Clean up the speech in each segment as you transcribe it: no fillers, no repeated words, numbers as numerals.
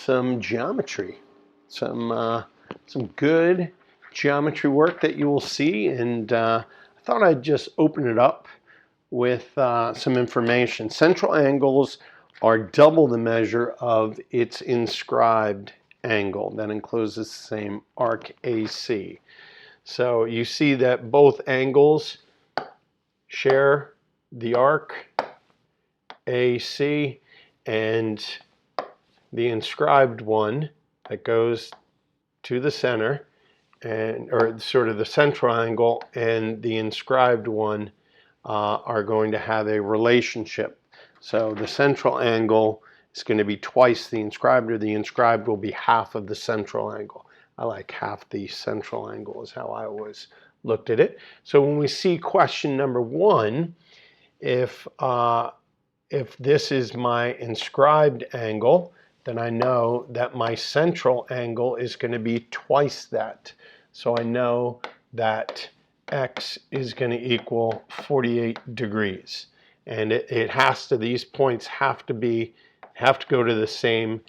some geometry, some good geometry work that you will see, and I thought I'd just open it up with some information. Central angles are double the measure of its inscribed angle that encloses the same arc AC. So you see that both angles share the arc AC, and the inscribed one that goes to the center, or sort of the central angle, and the inscribed one are going to have a relationship. So the central angle is going to be twice the inscribed, or the inscribed will be half of the central angle. I like half the central angle is how I always looked at it. So when we see question number 1, if this is my inscribed angle, then I know that my central angle is going to be twice that. So I know that x is going to equal 48 degrees. And it has to, these points have to go to the same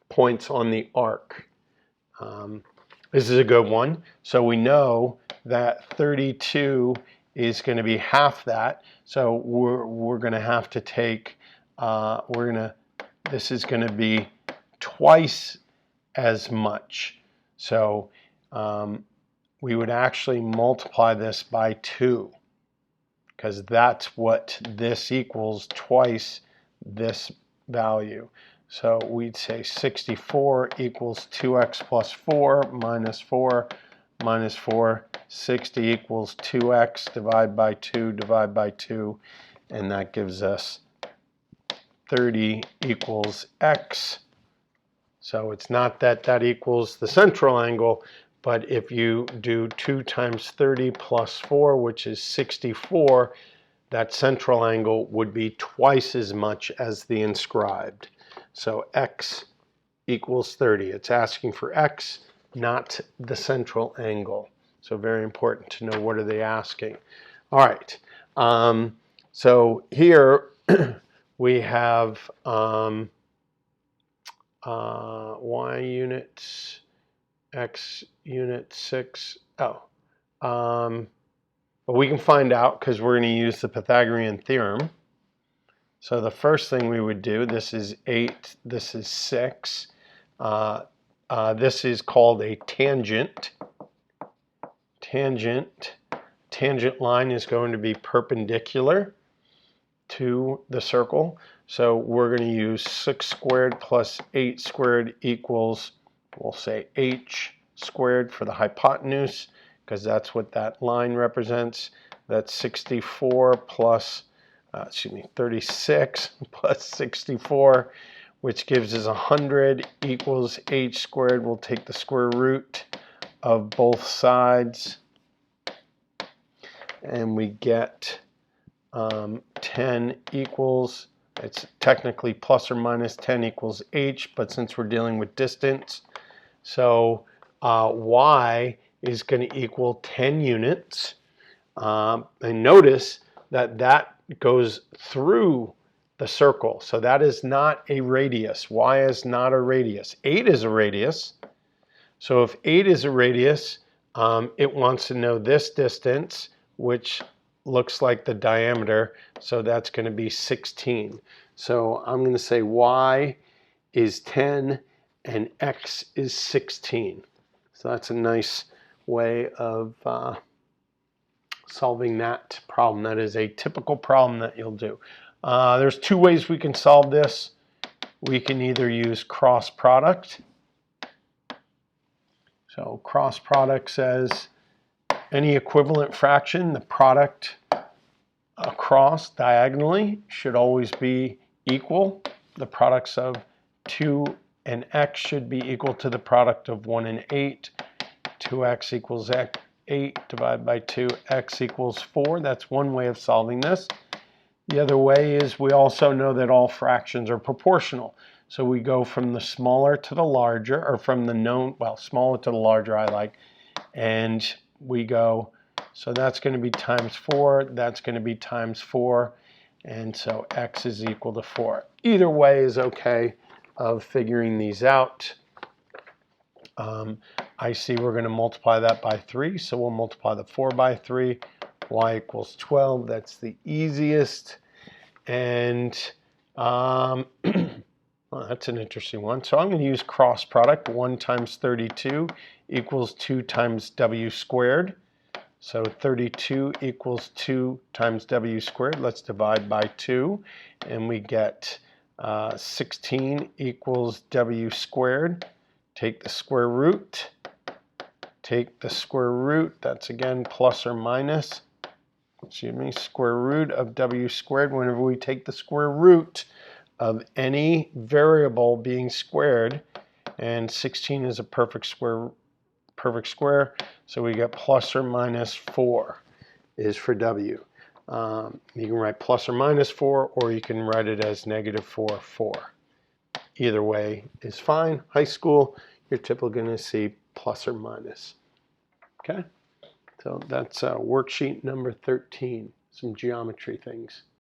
points on the arc. This is a good one. So we know that 32 is going to be half that. So we're going to have to take, this is going to be twice as much. So we would actually multiply this by 2, because that's what this equals, twice this value. So we'd say 64 equals 2x plus 4 minus 4 minus 4. 60 equals 2x, divide by 2, and that gives us 30 equals x. So it's not that that equals the central angle, but if you do 2 times 30 plus 4, which is 64, that central angle would be twice as much as the inscribed. So x equals 30. It's asking for x, not the central angle. So very important to know, what are they asking. All right. So here we have y units, x unit 6. But we can find out because we're going to use the Pythagorean theorem. So the first thing we would do, this is 8, this is 6. This is called a tangent. Tangent line is going to be perpendicular to the circle. So we're going to use 6 squared plus 8 squared equals, we'll say h squared for the hypotenuse, because that's what that line represents. That's 64 plus 36 plus 64, which gives us 100 equals h squared. We'll take the square root of both sides, and we get 10 equals, it's technically plus or minus 10 equals h, but since we're dealing with distance, so y is going to equal 10 units. And notice that that goes through the circle. So that is not a radius. Y is not a radius. 8 is a radius. So if 8 is a radius, it wants to know this distance, which looks like the diameter. So that's going to be 16. So I'm going to say y is 10 and x is 16. So that's a nice way of solving that problem. That is a typical problem that you'll do. There's 2 ways we can solve this. We can either use cross product. So cross product says any equivalent fraction, the product across diagonally should always be equal. The products of 2 and x should be equal to the product of 1 and 8. 2x equals 8 divided by 2, x equals 4. That's one way of solving this. The other way is we also know that all fractions are proportional. So we go from the smaller to the larger, or from the known, well, smaller to the larger I like, and we go, so that's going to be times 4, that's going to be times 4, and so x is equal to 4. Either way is okay. of figuring these out. I see we're going to multiply that by 3, so we'll multiply the 4 by 3. Y equals 12. That's the easiest. And well, that's an interesting one. So I'm going to use cross product. 1 times 32 equals 2 times w squared. So 32 equals 2 times w squared. Let's divide by 2, and we get 16 equals w squared. Take the square root. Take the square root. That's again plus or minus. Excuse me, square root of w squared. Whenever we take the square root of any variable being squared, and 16 is a perfect square, so we get plus or minus 4 is for w. You can write plus or minus 4, or you can write it as negative 4, 4. Either way is fine. High school, you're typically going to see plus or minus. Okay, so that's worksheet number 13, some geometry things.